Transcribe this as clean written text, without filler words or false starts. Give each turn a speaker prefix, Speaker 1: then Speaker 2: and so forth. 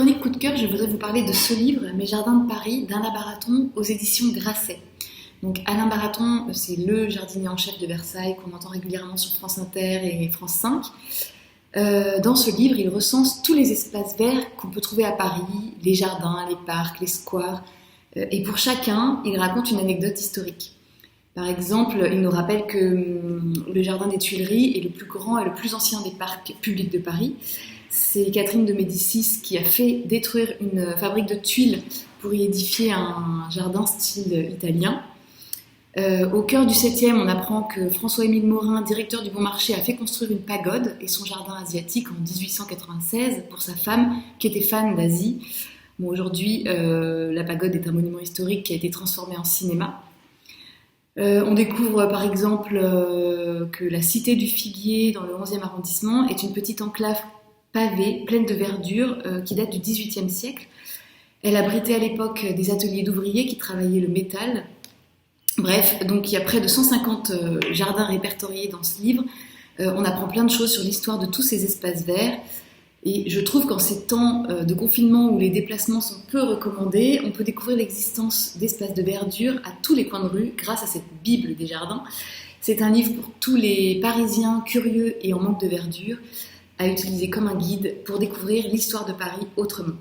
Speaker 1: chronique coup de cœur, je voudrais vous parler de ce livre, Mes jardins de Paris, d'Alain Baraton aux éditions Grasset. Donc Alain Baraton, c'est le jardinier en chef de Versailles qu'on entend régulièrement sur France Inter et France 5. Dans ce livre, il recense tous les espaces verts qu'on peut trouver à Paris, les jardins, les parcs, les squares. Et pour chacun, il raconte une anecdote historique. Par exemple, il nous rappelle que le jardin des Tuileries est le plus grand et le plus ancien des parcs publics de Paris. C'est Catherine de Médicis qui a fait détruire une fabrique de tuiles pour y édifier un jardin style italien. Au cœur du 7e, on apprend que François-Émile Morin, directeur du Bon Marché, a fait construire une pagode et son jardin asiatique en 1896 pour sa femme qui était fan d'Asie. Bon, aujourd'hui, la pagode est un monument historique qui a été transformé en cinéma. On découvre par exemple que la cité du Figuier dans le 11e arrondissement est une petite enclave pavée, pleine de verdure, qui date du XVIIIe siècle. Elle abritait à l'époque des ateliers d'ouvriers qui travaillaient le métal. Bref, donc il y a près de 150 jardins répertoriés dans ce livre. On apprend plein de choses sur l'histoire de tous ces espaces verts. Et je trouve qu'en ces temps de confinement où les déplacements sont peu recommandés, on peut découvrir l'existence d'espaces de verdure à tous les coins de rue grâce à cette Bible des jardins. C'est un livre pour tous les Parisiens curieux et en manque de verdure, à utiliser comme un guide pour découvrir l'histoire de Paris autrement.